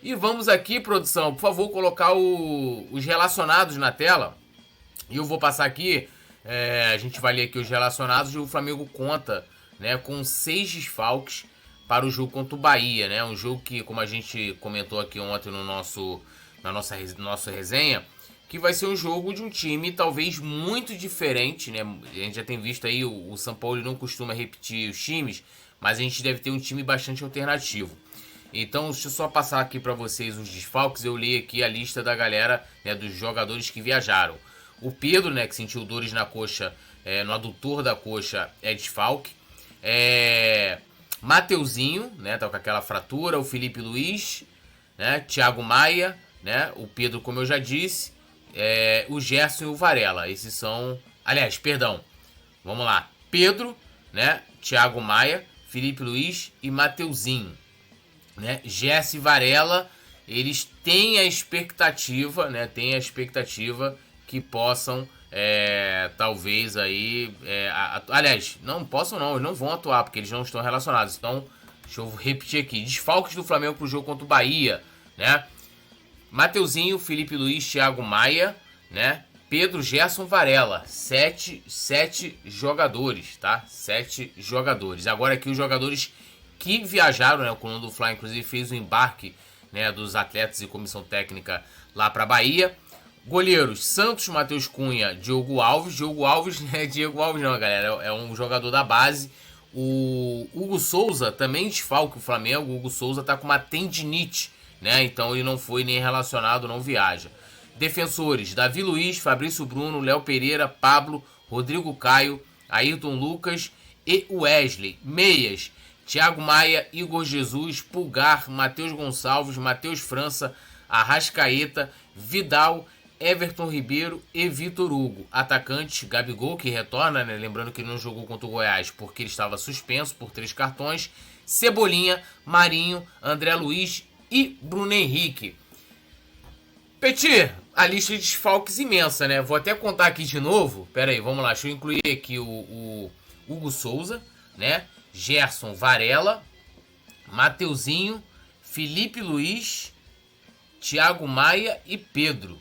E vamos aqui, produção, por favor, colocar os relacionados na tela. E eu vou passar aqui, a gente vai ler aqui os relacionados e o Flamengo conta, né, com 6 desfalques para o jogo contra o Bahia, né? Um jogo que, como a gente comentou aqui ontem na nossa resenha, que vai ser um jogo de um time talvez muito diferente, né? A gente já tem visto aí, o São Paulo não costuma repetir os times, mas a gente deve ter um time bastante alternativo. Então, deixa eu só passar aqui para vocês os desfalques. Eu li aqui a lista da galera, né, dos jogadores que viajaram. O Pedro, né, que sentiu dores na coxa, no adutor da coxa, é desfalque. Mateuzinho, né, tá com aquela fratura. O Felipe Luiz, né, Thiago Maia, né, o Pedro, como eu já disse, o Gerson e o Varela. Esses são... Aliás, perdão. Vamos lá. Pedro, né, Thiago Maia, Felipe Luiz e Mateuzinho. Né? Gerson e Varela, eles têm a expectativa, né? Tem a expectativa que possam, talvez aí, aliás, não possam não, eles não vão atuar porque eles não estão relacionados. Então, deixa eu repetir aqui: desfalques do Flamengo pro jogo contra o Bahia, né? Mateuzinho, Felipe Luiz, Thiago Maia, né? Pedro, Gerson, Varela, 7 jogadores, tá? 7 jogadores. Agora aqui os jogadores que viajaram, né? O Coluna do Fla, inclusive, fez o embarque, né, dos atletas e comissão técnica lá para Bahia. Goleiros: Santos, Matheus Cunha, Diogo Alves. Diogo Alves, né? Diego Alves não, galera. É um jogador da base. O Hugo Souza também desfalca o Flamengo. O Hugo Souza tá com uma tendinite, né? Então ele não foi nem relacionado, não viaja. Defensores: Davi Luiz, Fabrício Bruno, Léo Pereira, Pablo, Rodrigo Caio, Ayrton Lucas e Wesley. Meias: Thiago Maia, Igor Jesus, Pulgar, Matheus Gonçalves, Matheus França, Arrascaeta, Vidal, Everton Ribeiro e Vitor Hugo. Atacantes: Gabigol, que retorna, né? Lembrando que ele não jogou contra o Goiás porque ele estava suspenso por 3 cartões. Cebolinha, Marinho, André Luiz e Bruno Henrique. Petit, a lista de desfalques imensa, né? Vou até contar aqui de novo. Pera aí, vamos lá. Deixa eu incluir aqui o Hugo Souza, né? Gerson, Varela, Mateuzinho, Felipe Luiz, Thiago Maia e Pedro.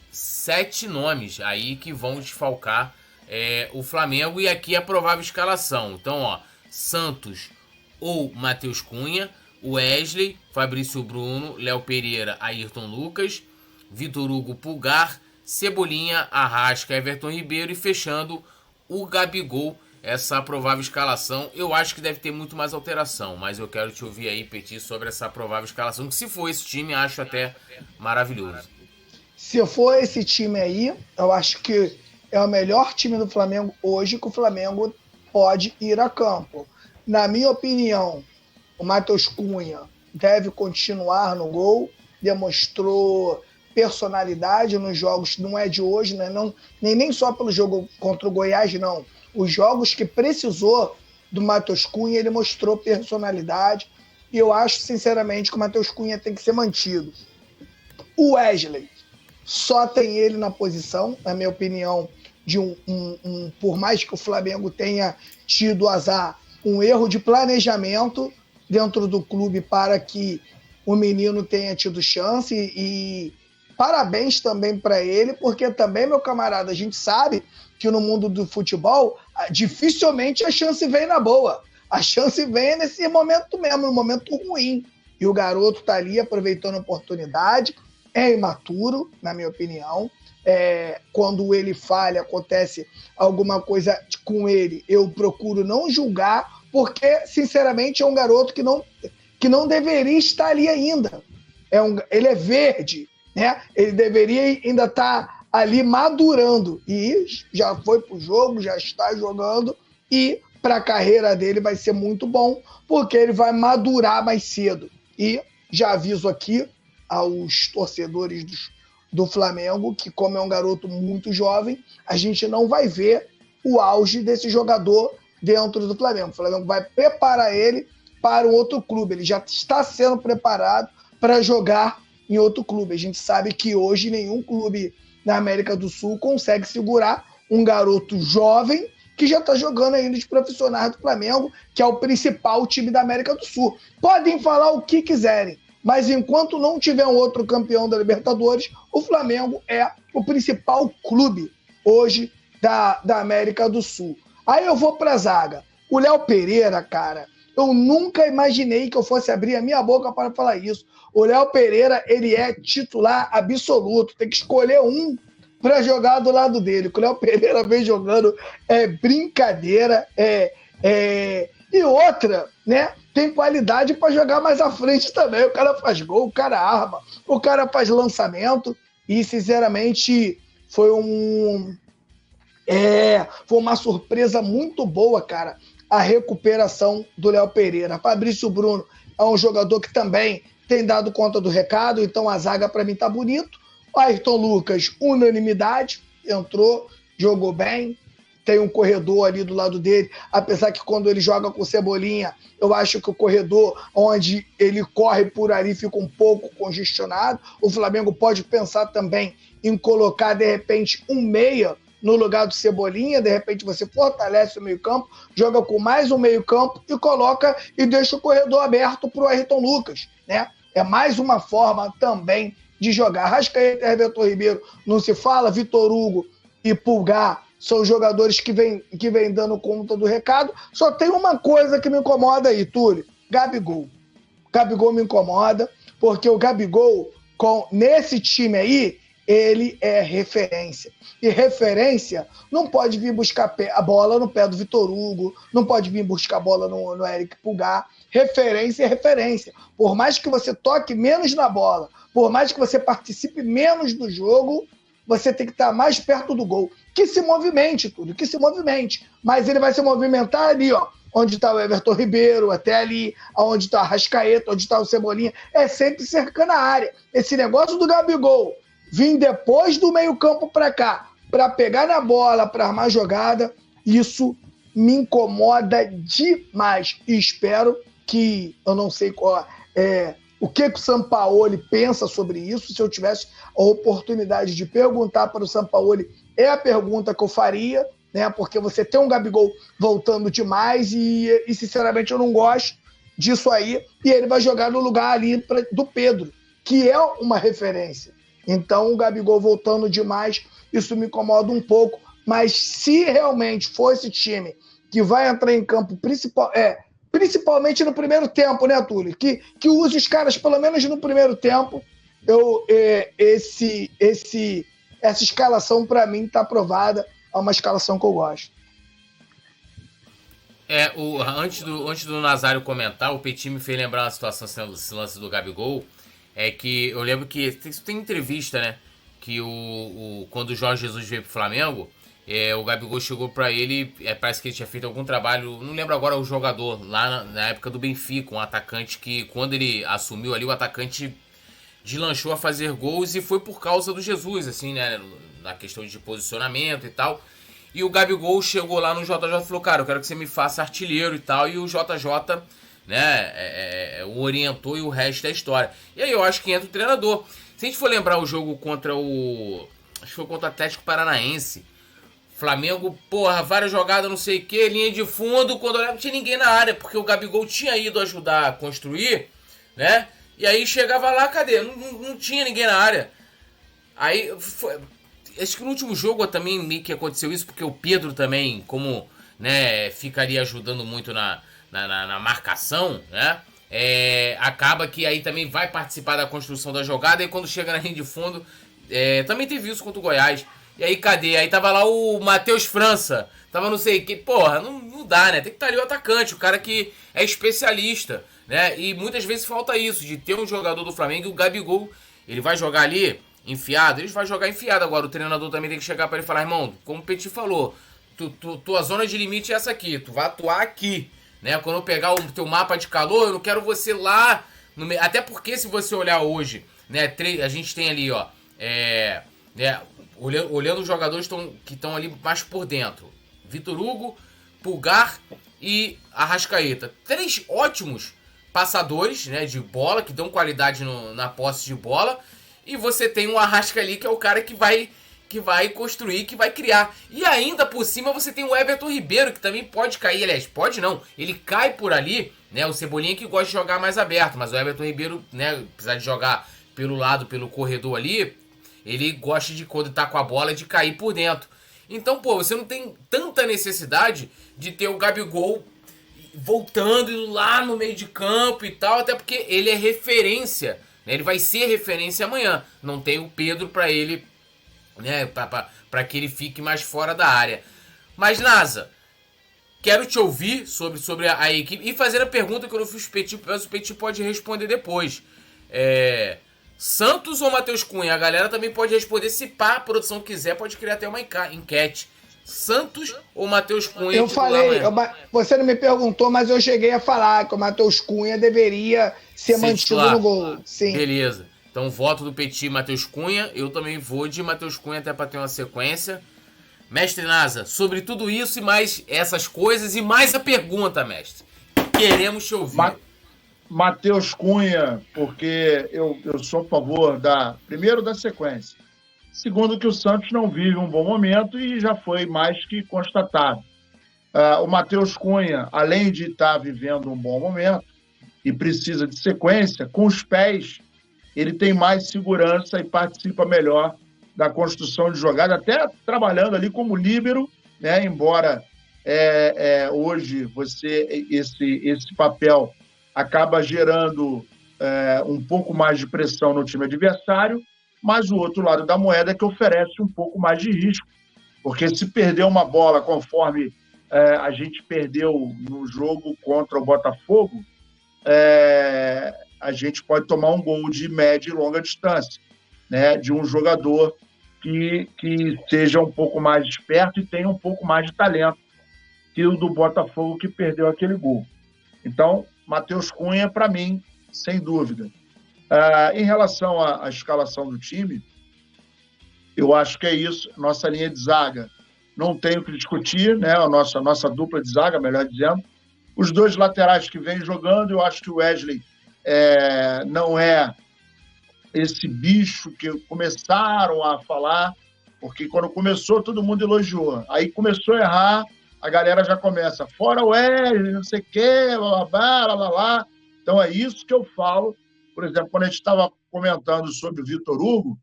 7 nomes aí que vão desfalcar o Flamengo. E aqui a provável escalação. Então, ó, Santos ou Matheus Cunha, Wesley, Fabrício Bruno, Léo Pereira, Ayrton Lucas, Vitor Hugo, Pulgar, Cebolinha, Arrasca, Everton Ribeiro e fechando o Gabigol. Essa provável escalação, eu acho que deve ter muito mais alteração, mas eu quero te ouvir aí, Petit, sobre essa provável escalação, que se for esse time, acho até maravilhoso. Se for esse time aí, eu acho que é o melhor time do Flamengo hoje, que o Flamengo pode ir a campo. Na minha opinião, o Matheus Cunha deve continuar no gol, demonstrou personalidade nos jogos, não é de hoje, né? Não, nem só pelo jogo contra o Goiás, não. Os jogos que precisou do Matheus Cunha, ele mostrou personalidade. E eu acho, sinceramente, que o Matheus Cunha tem que ser mantido. O Wesley, só tem ele na posição, na minha opinião, de por mais que o Flamengo tenha tido azar, um erro de planejamento dentro do clube para que o menino tenha tido chance. E parabéns também para ele, porque também, meu camarada, a gente sabe que no mundo do futebol, dificilmente a chance vem na boa. A chance vem nesse momento mesmo, no momento ruim. E o garoto tá ali aproveitando a oportunidade. É imaturo, na minha opinião. Quando ele falha, acontece alguma coisa com ele, eu procuro não julgar, porque, sinceramente, é um garoto que não deveria estar ali ainda. Ele é verde, né? Ele deveria ainda estar ali madurando, e já foi pro jogo, já está jogando, e para a carreira dele vai ser muito bom, porque ele vai madurar mais cedo. E já aviso aqui aos torcedores do Flamengo que, como é um garoto muito jovem, a gente não vai ver o auge desse jogador dentro do Flamengo. O Flamengo vai preparar ele para um outro clube. Ele já está sendo preparado para jogar em outro clube. A gente sabe que hoje nenhum clube na América do Sul consegue segurar um garoto jovem que já está jogando ainda de profissionais do Flamengo, que é o principal time da América do Sul. Podem falar o que quiserem, Mas enquanto não tiver um outro campeão da Libertadores, o Flamengo é o principal clube hoje da América do Sul. Aí eu vou para a zaga. O Léo Pereira, cara, eu nunca imaginei que eu fosse abrir a minha boca para falar isso. O Léo Pereira, ele é titular absoluto. Tem que escolher um para jogar do lado dele. O Léo Pereira vem jogando brincadeira. E outra, né? Tem qualidade para jogar mais à frente também. O cara faz gol, o cara arma, o cara faz lançamento. E, sinceramente, foi uma surpresa muito boa, cara, a recuperação do Léo Pereira. Fabrício Bruno é um jogador que também tem dado conta do recado, então a zaga para mim tá bonito. O Ayrton Lucas, unanimidade, entrou, jogou bem, tem um corredor ali do lado dele, apesar que quando ele joga com o Cebolinha, eu acho que o corredor onde ele corre por ali fica um pouco congestionado. O Flamengo pode pensar também em colocar, de repente, um meia no lugar do Cebolinha, de repente você fortalece o meio-campo, joga com mais um meio-campo e coloca e deixa o corredor aberto para o Ayrton Lucas, né? É mais uma forma também de jogar. Arrascaeta e Everton Ribeiro não se fala, Vitor Hugo e Pulgar são jogadores que vem dando conta do recado. Só tem uma coisa que me incomoda aí, Túlio, Gabigol. Gabigol me incomoda, porque o Gabigol, nesse time aí, ele é referência. E referência não pode vir buscar a bola no pé do Vitor Hugo, não pode vir buscar a bola no Eric Pulgar. Referência é referência. Por mais que você toque menos na bola, por mais que você participe menos do jogo, você tem que estar mais perto do gol. Que se movimente, tudo, que se movimente. Mas ele vai se movimentar ali, ó, onde está o Everton Ribeiro, até ali, onde está o Arrascaeta, onde está o Cebolinha. É sempre cercando a área. Esse negócio do Gabigol vir depois do meio-campo para cá, para pegar na bola, para armar jogada, isso me incomoda demais. E espero que, eu não sei o que o Sampaoli pensa sobre isso. Se eu tivesse a oportunidade de perguntar para o Sampaoli, é a pergunta que eu faria, né? Porque você tem um Gabigol voltando demais e sinceramente, eu não gosto disso aí. E ele vai jogar no lugar ali do Pedro, que é uma referência. Então, o Gabigol voltando demais, isso me incomoda um pouco. Mas se realmente for esse time que vai entrar em campo principalmente no primeiro tempo, né, Túlio? Que use os caras pelo menos no primeiro tempo. Essa escalação, para mim, está aprovada. É uma escalação que eu gosto. Antes do Nazário comentar, o Petit me fez lembrar uma situação, esse lance do Gabigol. É que eu lembro que tem entrevista, né? Que quando o Jorge Jesus veio pro Flamengo, o Gabigol chegou pra ele, parece que ele tinha feito algum trabalho, não lembro agora o jogador, lá na época do Benfica, um atacante que, quando ele assumiu ali, o atacante deslanchou a fazer gols e foi por causa do Jesus, assim, né? Na questão de posicionamento e tal. E o Gabigol chegou lá no JJ e falou, cara, eu quero que você me faça artilheiro e tal, e o JJ... né, o orientou e o resto é história. E aí eu acho que entra o treinador. Se a gente for lembrar o jogo contra acho que foi contra o Atlético Paranaense, Flamengo, várias jogadas, não sei o que, linha de fundo, quando olhava não tinha ninguém na área, porque o Gabigol tinha ido ajudar a construir, né, e aí chegava lá, cadê? Não tinha ninguém na área. Aí, acho que no último jogo também meio que aconteceu isso, porque o Pedro também, como, né, ficaria ajudando muito na marcação, né? Acaba que aí também vai participar da construção da jogada, e quando chega na linha de fundo, também teve isso contra o Goiás. E aí cadê? Aí tava lá o Matheus França, tava não sei o que, não dá, né? Tem que estar ali o atacante, o cara que é especialista, né? E muitas vezes falta isso, de ter um jogador do Flamengo, e o Gabigol, ele vai jogar ali enfiado, ele vai jogar enfiado. Agora o treinador também tem que chegar para ele e falar, irmão, como o Petit falou, tua zona de limite é essa aqui, tu vai atuar aqui. Né? Quando eu pegar o teu mapa de calor, eu não quero você lá no meio. Até porque, se você olhar hoje, né, a gente tem ali, ó, olhando os jogadores que estão ali mais por dentro: Vitor Hugo, Pulgar e Arrascaeta. 3 ótimos passadores, né, de bola, que dão qualidade na posse de bola. E você tem um Arrasca ali, que é o cara que vai que vai construir, que vai criar. E ainda por cima você tem o Everton Ribeiro, que também pode cair, aliás, pode não, ele cai por ali, né, o Cebolinha que gosta de jogar mais aberto, mas o Everton Ribeiro, né, apesar de jogar pelo lado, pelo corredor ali, ele gosta de, quando tá com a bola, de cair por dentro. Então, pô, você não tem tanta necessidade de ter o Gabigol voltando, indo lá no meio de campo e tal, até porque ele é referência, né, ele vai ser referência amanhã, não tem o Pedro pra ele, né, para que ele fique mais fora da área. Mas, Nasa, quero te ouvir sobre a equipe e fazer a pergunta que eu não fiz o Petit, mas o Petit pode responder depois. Santos ou Matheus Cunha? A galera também pode responder, se pá, a produção quiser, pode criar até uma enquete. Santos ou Matheus Cunha? Eu falei, você não me perguntou, mas eu cheguei a falar que o Matheus Cunha deveria ser mantido titular no gol. Sim. Beleza. Então, voto do Petit, Matheus Cunha. Eu também vou de Matheus Cunha, até para ter uma sequência. Mestre Nasa, sobre tudo isso e mais essas coisas e mais a pergunta, mestre. Queremos te ouvir. Matheus Cunha, porque eu sou a favor primeiro da sequência. Segundo, que o Santos não vive um bom momento e já foi mais que constatado. O Matheus Cunha, além de estar vivendo um bom momento e precisa de sequência, com os pés ele tem mais segurança e participa melhor da construção de jogada, até trabalhando ali como líbero, né? Embora hoje esse papel acaba gerando um pouco mais de pressão no time adversário, mas o outro lado da moeda é que oferece um pouco mais de risco, porque se perder uma bola conforme a gente perdeu no jogo contra o Botafogo, a gente pode tomar um gol de média e longa distância, né, de um jogador que seja um pouco mais esperto e tenha um pouco mais de talento que o do Botafogo, que perdeu aquele gol. Então, Matheus Cunha, para mim, sem dúvida. Em relação à escalação do time, eu acho que é isso. Nossa linha de zaga, não tenho o que discutir, né? A nossa dupla de zaga, melhor dizendo. Os dois laterais que vêm jogando, eu acho que o Wesley não é esse bicho que começaram a falar, porque quando começou todo mundo elogiou. Aí começou a errar, a galera já começa, fora o Wesley, não sei o quê, lá. Então é isso que eu falo. Por exemplo, quando a gente estava comentando sobre o Vitor Hugo,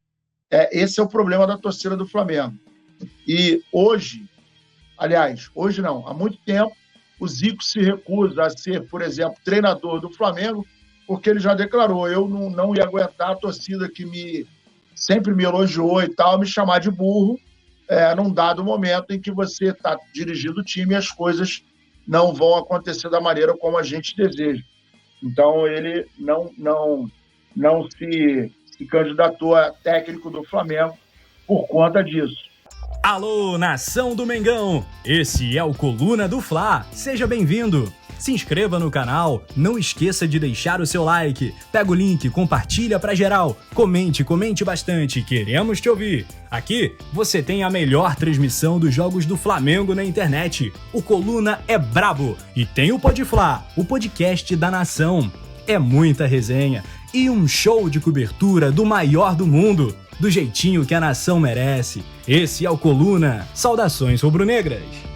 esse é o problema da torcida do Flamengo. E hoje não, há muito tempo, o Zico se recusa a ser, por exemplo, treinador do Flamengo, porque ele já declarou, eu não ia aguentar a torcida que sempre me elogiou e tal, me chamar de burro, num dado momento em que você está dirigindo o time e as coisas não vão acontecer da maneira como a gente deseja. Então, ele não se candidatou a técnico do Flamengo por conta disso. Alô, nação do Mengão! Esse é o Coluna do Fla. Seja bem-vindo! Se inscreva no canal, não esqueça de deixar o seu like, pega o link, compartilha pra geral, comente bastante, queremos te ouvir. Aqui você tem a melhor transmissão dos jogos do Flamengo na internet. O Coluna é brabo e tem o Podfla, o podcast da nação. É muita resenha e um show de cobertura do maior do mundo, do jeitinho que a nação merece. Esse é o Coluna. Saudações rubro-negras!